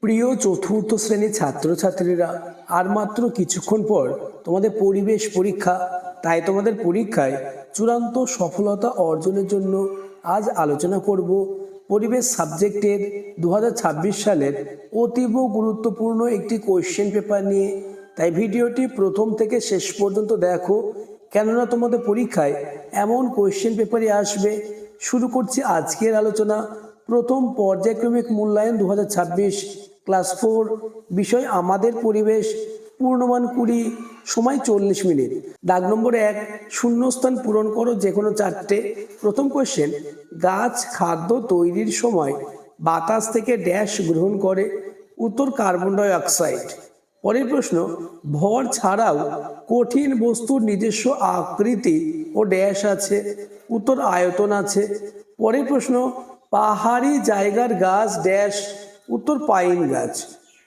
প্রিয় চতুর্থ শ্রেণীর ছাত্রছাত্রীরা, আর মাত্র কিছুক্ষণ পর তোমাদের পরিবেশ পরীক্ষা। তাই তোমাদের পরীক্ষায় চূড়ান্ত সফলতা অর্জনের জন্য আজ আলোচনা করব পরিবেশ সাবজেক্টের 2026 সালের অতীব গুরুত্বপূর্ণ একটি কোয়েশ্চেন পেপার নিয়ে। তাই ভিডিওটি প্রথম থেকে শেষ পর্যন্ত দেখো, কেননা তোমাদের পরীক্ষায় এমন কোয়েশ্চেন পেপারই আসবে। শুরু করছি আজকের আলোচনা। প্রথম পর্যায়ক্রমিক মূল্যায়ন 2026, ক্লাস 4, বিষয় আমাদের পরিবেশ, পূর্ণমান 20, সময় 40 মিনিট। দাগ নম্বর 1, শূন্যস্থান পূরণ করো যে কোনো 4টে। প্রথম কোয়েশ্চেন, গাছ খাদ্য তৈরির সময় বাতাস থেকে ড্যাশ গ্রহণ করে? উত্তর কার্বন ডাই অক্সাইড। পরের প্রশ্ন, ভর ছাড়াও কঠিন বস্তুর নিজস্ব আকৃতি ও ড্যাশ আছে? উত্তর আয়তন আছে। পরের প্রশ্ন, পাহাড়ি জায়গার গাছ ড্যাশ? উত্তর পাইন গাছ।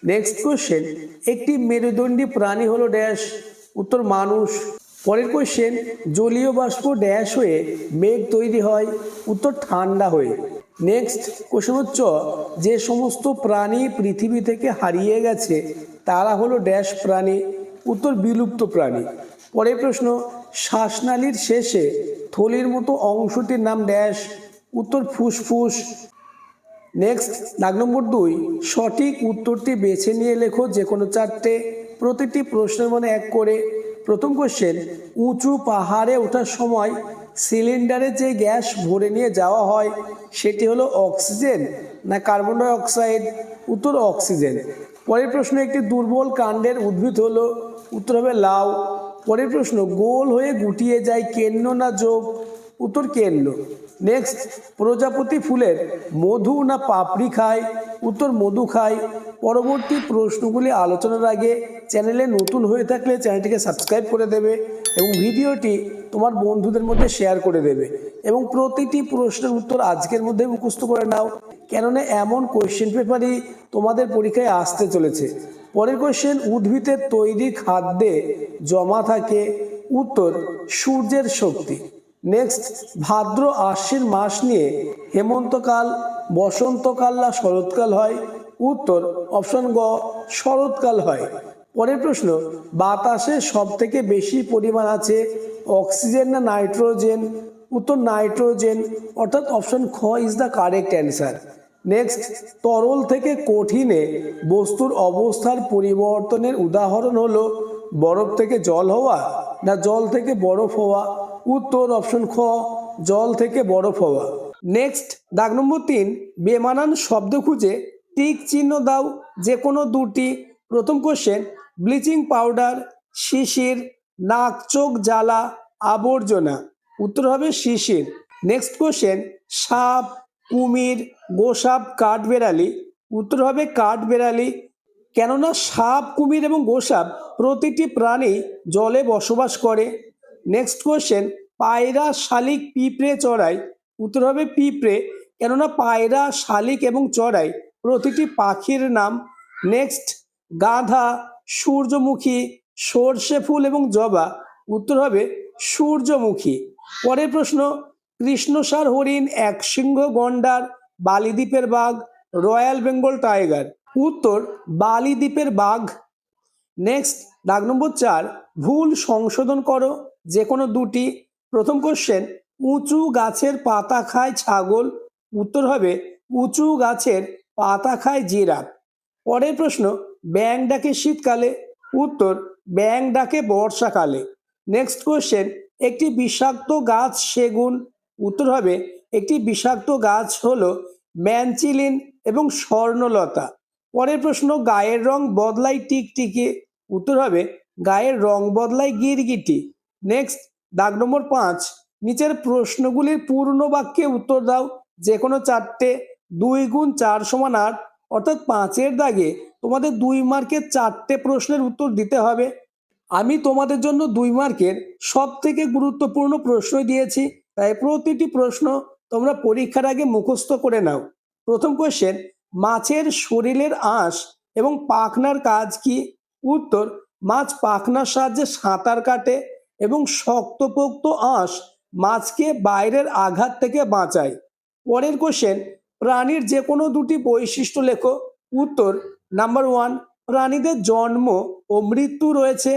নেক্সট কোশ্চেন, একটি মেরুদণ্ডী প্রাণী হলো ড্যাশ? উত্তর মানুষ। পরের কোশ্চেন, জলীয় বাষ্প ড্যাশ হয়ে মেঘ তৈরি হয়? উত্তর ঠান্ডা হয়ে। নেক্সট কোশ্চেন হচ্ছে, যে সমস্ত প্রাণী পৃথিবী থেকে হারিয়ে গেছে তারা হলো ড্যাশ প্রাণী? উত্তর বিলুপ্ত প্রাণী। পরের প্রশ্ন, শ্বাসনালীর শেষে থলির মতো অংশটির নাম ড্যাশ? উত্তর ফুসফুস। নেক্সট দাগ নম্বর 2, সঠিক উত্তরটি বেছে নিয়ে লেখো যে কোনো 4টে। প্রতিটি প্রশ্নের মানে 1 করে। প্রথম কোশ্চেন, উঁচু পাহাড়ে ওঠার সময় সিলিন্ডারে যে গ্যাস ভরে নিয়ে যাওয়া হয় সেটি হলো অক্সিজেন না কার্বন ডাই অক্সাইড? উত্তর অক্সিজেন। পরের প্রশ্ন, একটি দুর্বল কাণ্ডের উদ্ভিদ হলো? উত্তর হবে লাউ। পরের প্রশ্ন, গোল হয়ে গুটিয়ে যায় কেন্ন না যোগ? উত্তর কেন্ন। নেক্সট, প্রজাপতি ফুলের মধু না পাপড়ি খায়? উত্তর মধু খায়। পরবর্তী প্রশ্নগুলি আলোচনার আগে চ্যানেলে নতুন হয়ে থাকলে চ্যানেলটিকে সাবস্ক্রাইব করে দেবে এবং ভিডিওটি তোমার বন্ধুদের মধ্যে শেয়ার করে দেবে এবং প্রতিটি প্রশ্নের উত্তর আজকের মধ্যে মুখস্থ করে নাও, কেননা এমন কোয়েশ্চেন পেপারই তোমাদের পরীক্ষায় আসতে চলেছে। পরের কোয়েশ্চেন, উদ্ভিদের তৈরি খাদ্যে জমা থাকে? উত্তর সূর্যের শক্তি। নেক্সট, ভাদ্র আশ্বিন মাস নিয়ে হেমন্তকাল, বসন্তকাল না শরৎকাল হয়? উত্তর অপশন গ, শরৎকাল হয়। পরের প্রশ্ন, বাতাসে সব থেকে বেশি পরিমাণ আছে অক্সিজেন না নাইট্রোজেন? উত্তর নাইট্রোজেন, অর্থাৎ অপশন খ is the correct answer. Next, তরল থেকে কঠিনে বস্তুর অবস্থার পরিবর্তনের উদাহরণ হলো বরফ থেকে জল হওয়া না জল থেকে বরফ হওয়া? উত্তর অপশন খ, জল থেকে বরফ হওয়া। নেক্সট দাগ নম্বর 3, বেমানান শব্দ খুঁজে টিক চিহ্ন দাও যে কোনো 2টি। প্রথম কোশ্চেন, ব্লিচিং পাউডার, শিশির, নাক চোখ জ্বালা, আবর্জনা? উত্তর হবে শিশির। নেক্সট কোশ্চেন, সাপ, কুমির, গোসাপ, কাঠবেড়ালি? উত্তর হবে কাঠবেড়ালি, কেননা সাপ, কুমির এবং গোসাপ প্রতিটি প্রাণী জলে বসবাস করে। নেক্সট কোশ্চেন, পায়রা, শালিক, পিঁপড়ে, চড়াই? উত্তর হবে পিঁপড়ে, কেননা পায়রা, শালিক এবং চড়াই প্রতিটি পাখির নাম। নেক্সট, গাধা, সূর্যমুখী, সর্ষে ফুল এবং জবা? উত্তর হবে সূর্যমুখী। পরের প্রশ্ন, কৃষ্ণসার হরিণ, একশৃঙ্গ গন্ডার, বালিদ্বীপের বাঘ, রয়্যাল বেঙ্গল টাইগার? উত্তর বালিদ্বীপের বাঘ। নেক্সট দাগ নম্বর 4, ভুল সংশোধন করো যে কোনো 2টি। প্রথম কোশ্চেন, উঁচু গাছের পাতা খায় ছাগল? উত্তর হবে উঁচু গাছের পাতা খায় জিরাফ। পরের প্রশ্ন, ব্যাঙ ডাকে শীতকালে? উত্তর ব্যাঙ ডাকে বর্ষাকালে। নেক্সট কোশ্চেন, একটি বিষাক্ত গাছ সেগুন? উত্তর হবে একটি বিষাক্ত গাছ হলো ম্যানচিলিন এবং স্বর্ণলতা। পরের প্রশ্ন, গায়ের রং বদলায় টিকটিকি? উত্তর হবে গায়ের রং বদলায় গিরগিটি। নেক্সট দাগ নম্বর 5, নিচের প্রশ্নগুলির পূর্ণ বাক্যে উত্তর দাও যে কোনো 4টে। 2 গুণ 4 সমান 8, অর্থাৎ 5-এর দাগে তোমাদের 2 মার্কের 4টে প্রশ্নের উত্তর দিতে হবে। আমি তোমাদের জন্য 2 মার্কের সব থেকে গুরুত্বপূর্ণ প্রশ্ন দিয়েছি, তাই প্রতিটি প্রশ্ন তোমরা পরীক্ষার আগে মুখস্থ করে নাও। প্রথম কোশ্চেন, মাছের শরীরের আঁশ এবং পাখনার কাজ কি? উত্তর মাছ পাখনার সাহায্যে সাঁতার কাটে এবং শক্তপোক্ত আঁশ মাছকে বাইরের আঘাত থেকে বাঁচায়। পরের কোশ্চেন, প্রাণীর যে কোনো 2টি বৈশিষ্ট্য লেখো? উত্তর নাম্বার 1, প্রাণীদের জন্ম ও মৃত্যু রয়েছে।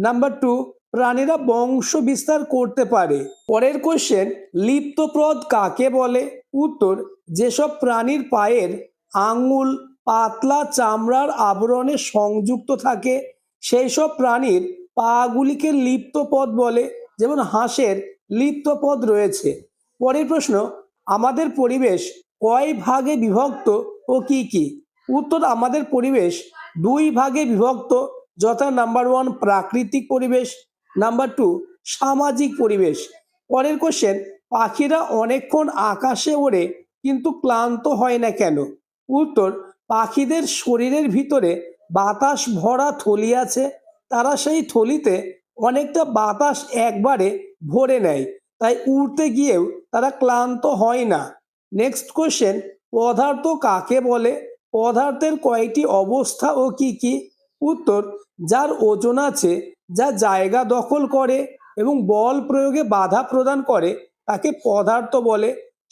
নাম্বার 2, প্রাণীরা বংশ বিস্তার করতে পারে। পরের কোশ্চেন, লিপ্তপ্রদ কাকে বলে? উত্তর, যেসব প্রাণীর পায়ের আঙুল পাতলা চামড়ার আবরণে সংযুক্ত থাকে সেই সব প্রাণীর পাগুলিকে লিপ্তপদ বলে। যেমন হাঁসের লিপ্তপদ রয়েছে। পরের প্রশ্ন, আমাদের পরিবেশ কয় ভাগে বিভক্ত ও কি কি? উত্তর, আমাদের পরিবেশ 2 ভাগে বিভক্ত, যথা নাম্বার 1 প্রাকৃতিক পরিবেশ, নাম্বার 2 সামাজিক পরিবেশ। পরের কোশ্চেন, পাখিরা অনেকক্ষণ আকাশে ওড়ে কিন্তু ক্লান্ত হয় না কেন? উত্তর, পাখিদের শরীরের ভিতরে বাতাস ভরা থলি আছে, তারা সেই থলিতে অনেকটা বাতাস একবারে ভরে নেয়, তাই উড়তে গিয়েও তারা ক্লান্ত হয় না। নেক্সট কোশ্চেন, পদার্থ কাকে বলে? পদার্থের কয়টি অবস্থা ও কি কি? উত্তর, যার ওজন আছে, যা জায়গা দখল করে এবং বল প্রয়োগে বাধা প্রদান করে তাকে পদার্থ বলে।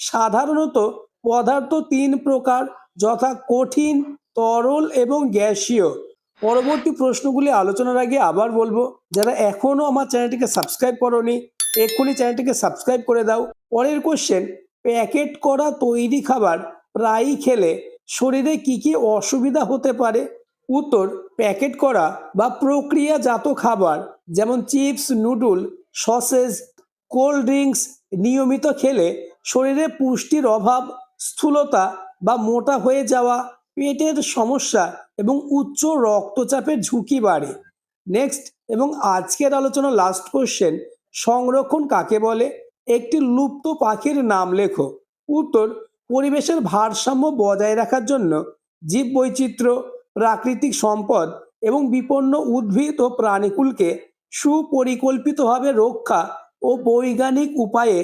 সাধারণত পদার্থ 3 প্রকার, যথা কঠিন, তরল এবং গ্যাসীয়। পরবর্তী প্রশ্নগুলি আলোচনার আগে আবার বলবো, যারা এখনো আমার চ্যানেলটিকে সাবস্ক্রাইব করোনি এক্ষুনি চ্যানেলটিকে সাবস্ক্রাইব করে দাও। পরের কোশ্চেন, প্যাকেট করা তৈরি খাবার প্রায়ই খেলে শরীরে কি কি অসুবিধা হতে পারে? উত্তর, প্যাকেট করা বা প্রক্রিয়াজাত খাবার যেমন chips, noodle, sausage, cold drinks নিয়মিত খেলে শরীরে পুষ্টির অভাব, স্থূলতা বা মোটা হয়ে যাওয়া, পেটের সমস্যা এবং উচ্চ রক্তচাপের ঝুঁকি বাড়ে। নেক্সট এবং আজকের আলোচনা লাস্ট কোশ্চেন, সংরক্ষণ কাকে বলে? একটি লুপ্ত পাখির নাম লেখো। উত্তর, পরিবেশের ভারসাম্য বজায় রাখার জন্য জীববৈচিত্র্য, প্রাকৃতিক সম্পদ এবং বিপন্ন উদ্ভিদ ও প্রাণীকুলকে সুপরিকল্পিতভাবে রক্ষা ও বৈজ্ঞানিক উপায়ে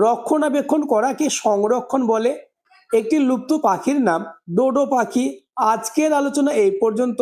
রক্ষণাবেক্ষণ করাকে সংরক্ষণ বলে। একটি লুপ্ত পাখির নাম ডোডো পাখি। আজকের আলোচনা এই পর্যন্ত।